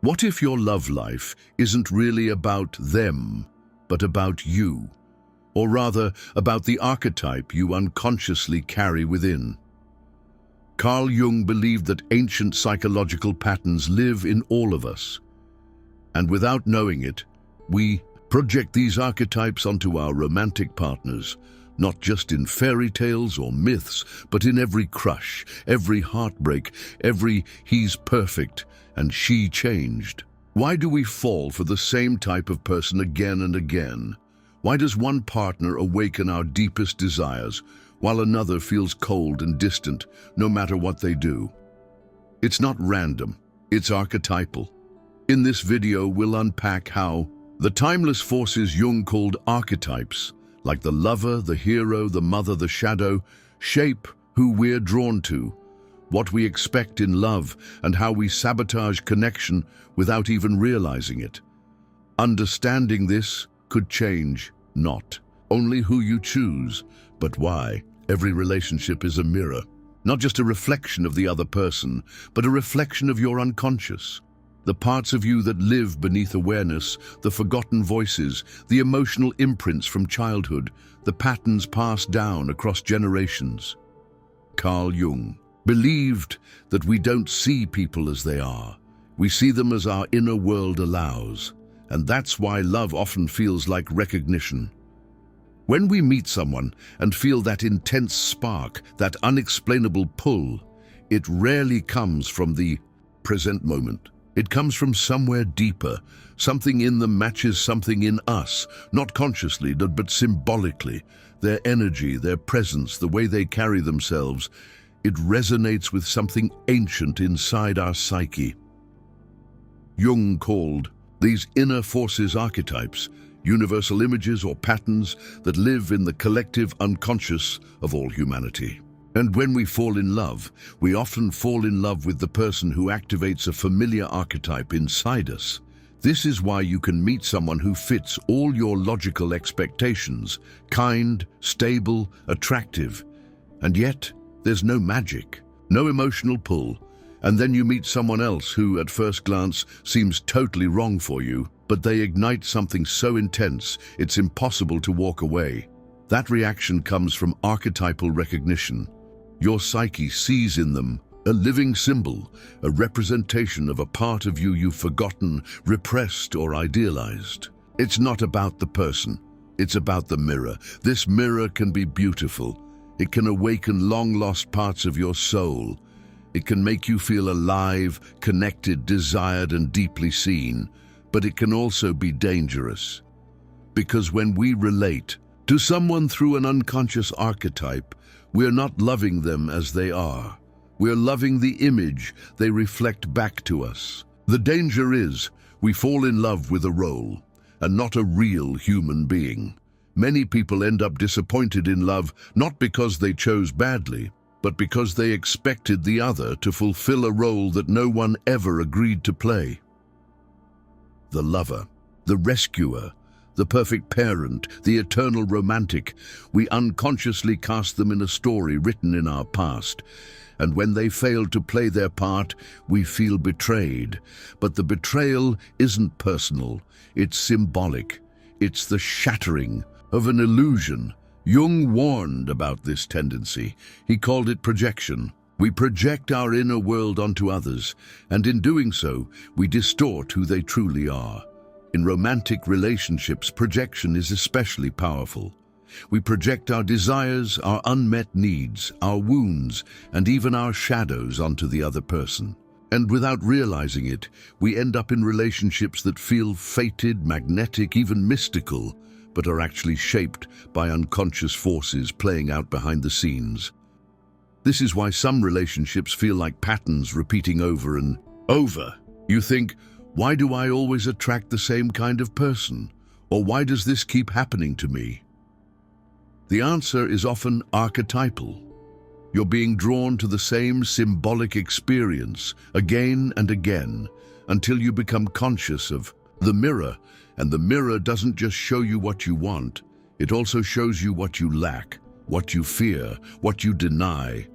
What if your love life isn't really about them, but about you? Or rather, about the archetype you unconsciously carry within? Carl Jung believed that ancient psychological patterns live in all of us. And without knowing it, we project these archetypes onto our romantic partners, not just in fairy tales or myths, but in every crush, every heartbreak, every "he's perfect" and "she changed." Why do we fall for the same type of person again and again? Why does one partner awaken our deepest desires, while another feels cold and distant, no matter what they do? It's not random, it's archetypal. In this video, we'll unpack how the timeless forces Jung called archetypes, like the lover, the hero, the mother, the shadow, shape who we're drawn to, what we expect in love, and how we sabotage connection without even realizing it. Understanding this could change not only who you choose, but why. Every relationship is a mirror, not just a reflection of the other person, but a reflection of your unconscious. The parts of you that live beneath awareness, the forgotten voices, the emotional imprints from childhood, the patterns passed down across generations. Carl Jung believed that we don't see people as they are. We see them as our inner world allows, and that's why love often feels like recognition. When we meet someone and feel that intense spark, that unexplainable pull, it rarely comes from the present moment. It comes from somewhere deeper. Something in them matches something in us, not consciously, but symbolically. Their energy, their presence, the way they carry themselves, it resonates with something ancient inside our psyche. Jung called these inner forces archetypes, universal images or patterns that live in the collective unconscious of all humanity. And when we fall in love, we often fall in love with the person who activates a familiar archetype inside us. This is why you can meet someone who fits all your logical expectations, kind, stable, attractive, and yet there's no magic, no emotional pull. And then you meet someone else who, at first glance, seems totally wrong for you, but they ignite something so intense it's impossible to walk away. That reaction comes from archetypal recognition. Your psyche sees in them a living symbol, a representation of a part of you you've forgotten, repressed, or idealized. It's not about the person, it's about the mirror. This mirror can be beautiful. It can awaken long-lost parts of your soul. It can make you feel alive, connected, desired, and deeply seen. But it can also be dangerous. Because when we relate to someone through an unconscious archetype, we're not loving them as they are. We're loving the image they reflect back to us. The danger is we fall in love with a role and not a real human being. Many people end up disappointed in love not because they chose badly, but because they expected the other to fulfill a role that no one ever agreed to play. The lover, the rescuer, the perfect parent, the eternal romantic, we unconsciously cast them in a story written in our past. And when they fail to play their part, we feel betrayed. But the betrayal isn't personal, it's symbolic. It's the shattering of an illusion. Jung warned about this tendency. He called it projection. We project our inner world onto others, and in doing so, we distort who they truly are. In romantic relationships, projection is especially powerful. We project our desires, our unmet needs, our wounds, and even our shadows onto the other person. And without realizing it, we end up in relationships that feel fated, magnetic, even mystical, but are actually shaped by unconscious forces playing out behind the scenes. This is why some relationships feel like patterns repeating over and over. You think, why do I always attract the same kind of person? Or why does this keep happening to me? The answer is often archetypal. You're being drawn to the same symbolic experience again and again until you become conscious of the mirror. And the mirror doesn't just show you what you want, it also shows you what you lack, what you fear, what you deny.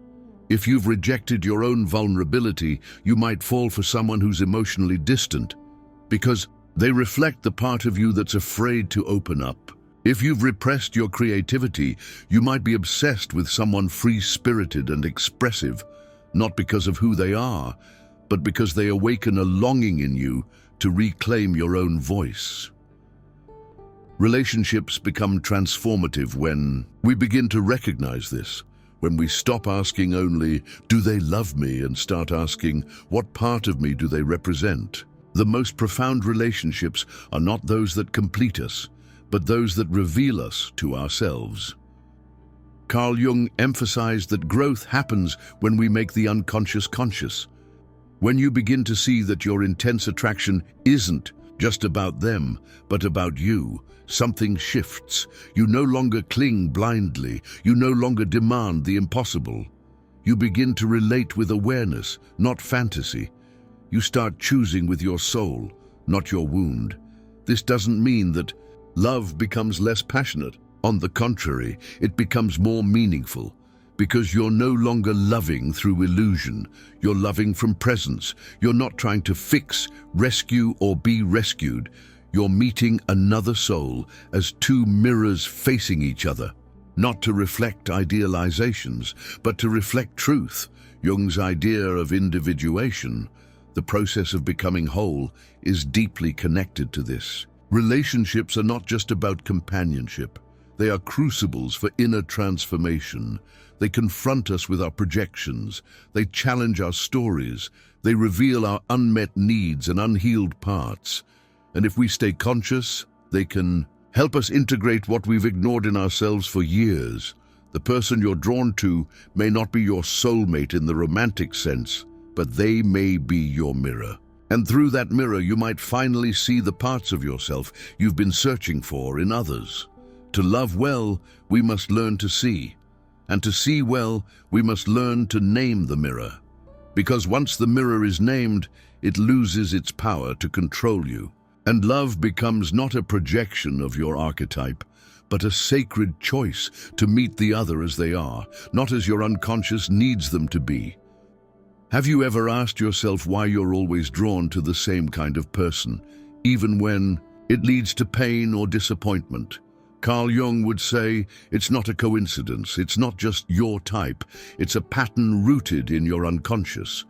If you've rejected your own vulnerability, you might fall for someone who's emotionally distant, because they reflect the part of you that's afraid to open up. If you've repressed your creativity, you might be obsessed with someone free-spirited and expressive, not because of who they are, but because they awaken a longing in you to reclaim your own voice. Relationships become transformative when we begin to recognize this, when we stop asking only, "Do they love me?" and start asking, "What part of me do they represent?" The most profound relationships are not those that complete us, but those that reveal us to ourselves. Carl Jung emphasized that growth happens when we make the unconscious conscious. When you begin to see that your intense attraction isn't just about them, but about you, something shifts. You no longer cling blindly. You no longer demand the impossible. You begin to relate with awareness, not fantasy. You start choosing with your soul, not your wound. This doesn't mean that love becomes less passionate. On the contrary, it becomes more meaningful, because you're no longer loving through illusion. You're loving from presence. You're not trying to fix, rescue, or be rescued. You're meeting another soul as two mirrors facing each other, not to reflect idealizations, but to reflect truth. Jung's idea of individuation, the process of becoming whole, is deeply connected to this. Relationships are not just about companionship. They are crucibles for inner transformation. They confront us with our projections. They challenge our stories. They reveal our unmet needs and unhealed parts. And if we stay conscious, they can help us integrate what we've ignored in ourselves for years. The person you're drawn to may not be your soulmate in the romantic sense, but they may be your mirror. And through that mirror, you might finally see the parts of yourself you've been searching for in others. To love well, we must learn to see. And to see well, we must learn to name the mirror. Because once the mirror is named, it loses its power to control you. And love becomes not a projection of your archetype, but a sacred choice to meet the other as they are, not as your unconscious needs them to be. Have you ever asked yourself why you're always drawn to the same kind of person, even when it leads to pain or disappointment? Carl Jung would say, it's not a coincidence, it's not just your type, it's a pattern rooted in your unconscious.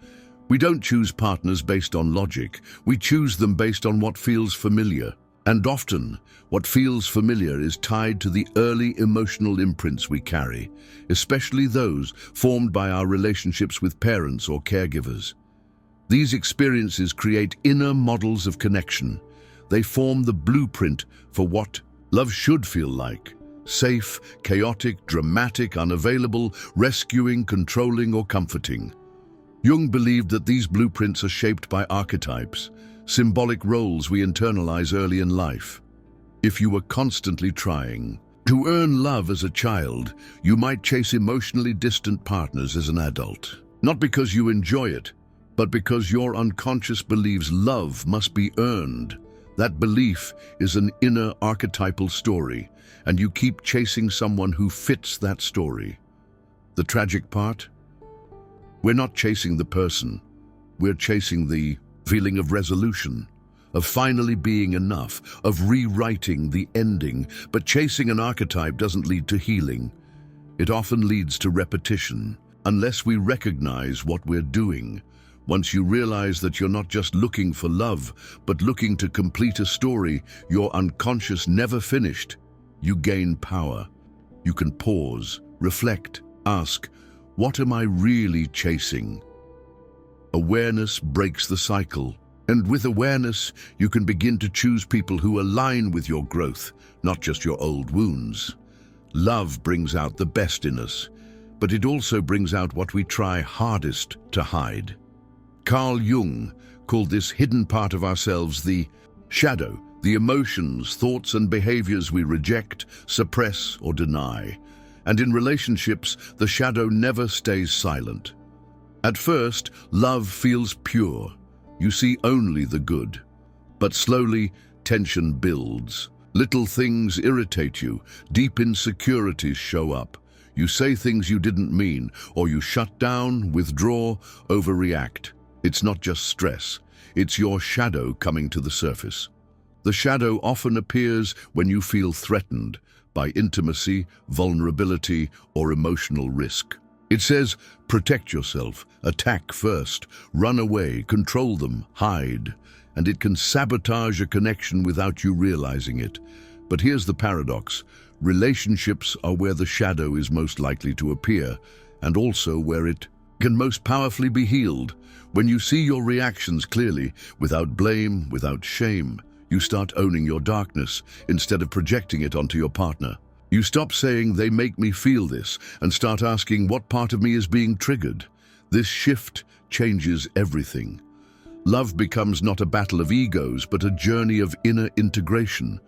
We don't choose partners based on logic, we choose them based on what feels familiar. And often, what feels familiar is tied to the early emotional imprints we carry, especially those formed by our relationships with parents or caregivers. These experiences create inner models of connection. They form the blueprint for what love should feel like: safe, chaotic, dramatic, unavailable, rescuing, controlling, or comforting. Jung believed that these blueprints are shaped by archetypes, symbolic roles we internalize early in life. If you were constantly trying to earn love as a child, you might chase emotionally distant partners as an adult. Not because you enjoy it, but because your unconscious believes love must be earned. That belief is an inner archetypal story, and you keep chasing someone who fits that story. The tragic part? We're not chasing the person. We're chasing the feeling of resolution, of finally being enough, of rewriting the ending. But chasing an archetype doesn't lead to healing. It often leads to repetition, unless we recognize what we're doing. Once you realize that you're not just looking for love, but looking to complete a story your unconscious never finished, you gain power. You can pause, reflect, ask, what am I really chasing? Awareness breaks the cycle, and with awareness, you can begin to choose people who align with your growth, not just your old wounds. Love brings out the best in us, but it also brings out what we try hardest to hide. Carl Jung called this hidden part of ourselves the shadow, the emotions, thoughts, and behaviors we reject, suppress, or deny. And in relationships, the shadow never stays silent. At first, love feels pure. You see only the good. But slowly, tension builds. Little things irritate you. Deep insecurities show up. You say things you didn't mean, or you shut down, withdraw, overreact. It's not just stress. It's your shadow coming to the surface. The shadow often appears when you feel threatened by intimacy, vulnerability, or emotional risk. It says, protect yourself, attack first, run away, control them, hide. And it can sabotage a connection without you realizing it. But here's the paradox. Relationships are where the shadow is most likely to appear, and also where it can most powerfully be healed. When you see your reactions clearly, without blame, without shame, you start owning your darkness instead of projecting it onto your partner. You stop saying, they make me feel this, and start asking, what part of me is being triggered? This shift changes everything. Love becomes not a battle of egos, but a journey of inner integration.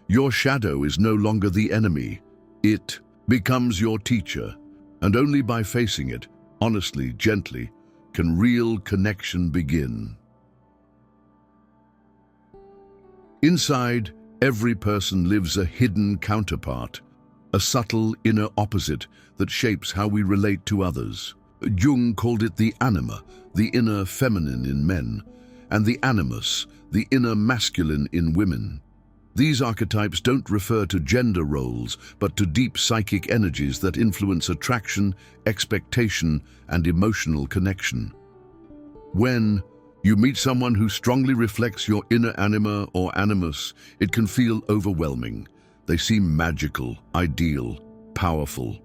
Your shadow is no longer the enemy. It becomes your teacher. And only by facing it, honestly, gently, can real connection begin. Inside, every person lives a hidden counterpart, a subtle inner opposite that shapes how we relate to others. Jung called it the anima, the inner feminine in men, and the animus, the inner masculine in women. These archetypes don't refer to gender roles, but to deep psychic energies that influence attraction, expectation, and emotional connection. When you meet someone who strongly reflects your inner anima or animus, it can feel overwhelming. They seem magical, ideal, powerful.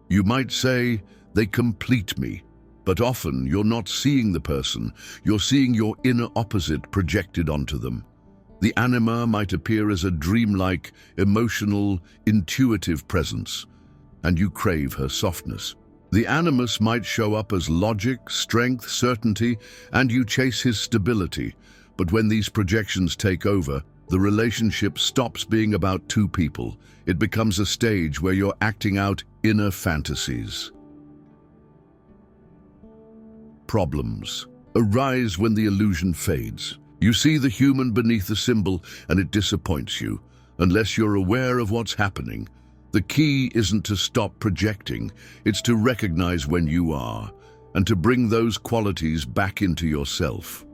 You might say, they complete me. But often you're not seeing the person, you're seeing your inner opposite projected onto them. The anima might appear as a dreamlike, emotional, intuitive presence, and you crave her softness. The animus might show up as logic, strength, certainty, and you chase his stability. But when these projections take over, the relationship stops being about two people. It becomes a stage where you're acting out inner fantasies. Problems arise when the illusion fades. You see the human beneath the symbol and it disappoints you, unless you're aware of what's happening. The key isn't to stop projecting, it's to recognize when you are, and to bring those qualities back into yourself.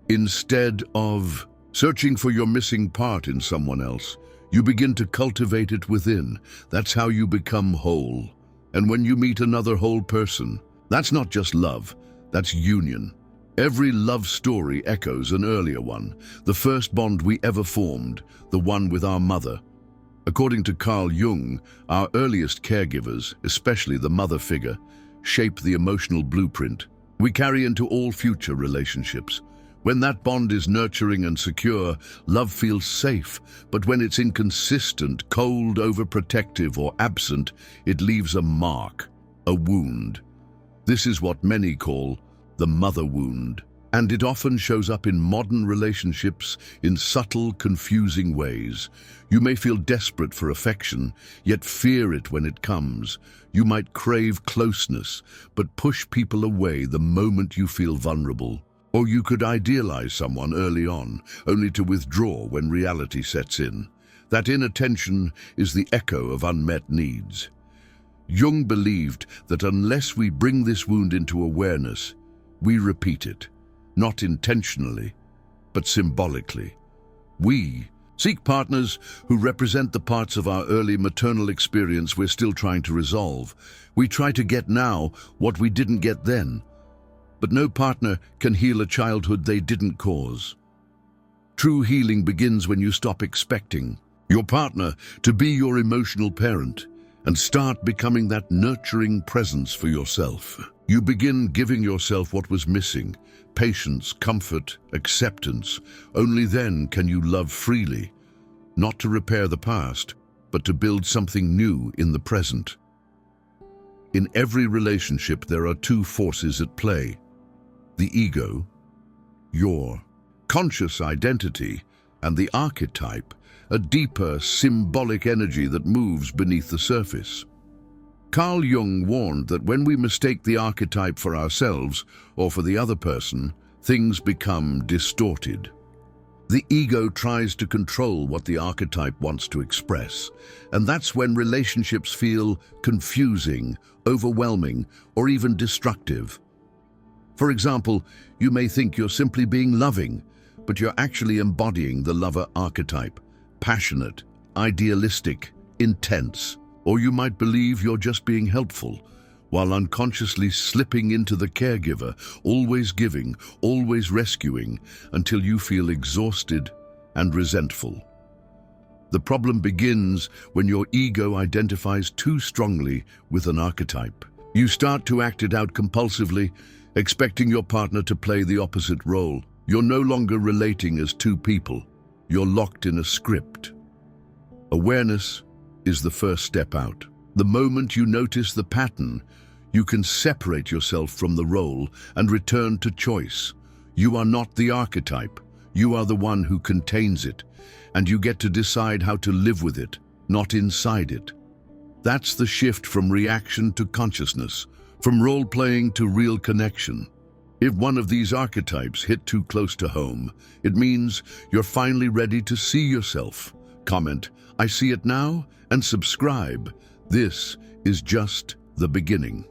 Instead of searching for your missing part in someone else, you begin to cultivate it within. That's how you become whole. And when you meet another whole person, that's not just love, that's union. Every love story echoes an earlier one, the first bond we ever formed, the one with our mother. According to Carl Jung, our earliest caregivers, especially the mother figure, shape the emotional blueprint we carry into all future relationships. When that bond is nurturing and secure, love feels safe, but when it's inconsistent, cold, overprotective, or absent, it leaves a mark, a wound. This is what many call the mother wound, and it often shows up in modern relationships in subtle, confusing ways. You may feel desperate for affection, yet fear it when it comes. You might crave closeness, but push people away the moment you feel vulnerable. Or you could idealize someone early on, only to withdraw when reality sets in. That inner tension is the echo of unmet needs. Jung believed that unless we bring this wound into awareness, we repeat it, not intentionally, but symbolically. We seek partners who represent the parts of our early maternal experience we're still trying to resolve. We try to get now what we didn't get then. But no partner can heal a childhood they didn't cause. True healing begins when you stop expecting your partner to be your emotional parent and start becoming that nurturing presence for yourself. You begin giving yourself what was missing: patience, comfort, acceptance. Only then can you love freely, not to repair the past, but to build something new in the present. In every relationship, there are two forces at play: the ego, your conscious identity, and the archetype, a deeper, symbolic energy that moves beneath the surface. Carl Jung warned that when we mistake the archetype for ourselves or for the other person, things become distorted. The ego tries to control what the archetype wants to express, and that's when relationships feel confusing, overwhelming, or even destructive. For example, you may think you're simply being loving, but you're actually embodying the lover archetype, passionate, idealistic, intense. Or you might believe you're just being helpful, while unconsciously slipping into the caregiver, always giving, always rescuing, until you feel exhausted and resentful. The problem begins when your ego identifies too strongly with an archetype. You start to act it out compulsively, expecting your partner to play the opposite role. You're no longer relating as two people. You're locked in a script. Awareness is the first step out. The moment you notice the pattern, you can separate yourself from the role and return to choice. You are not the archetype. You are the one who contains it, and you get to decide how to live with it, not inside it. That's the shift from reaction to consciousness, from role-playing to real connection. If one of these archetypes hit too close to home, it means you're finally ready to see yourself. Comment, "I see it now," and subscribe. This is just the beginning.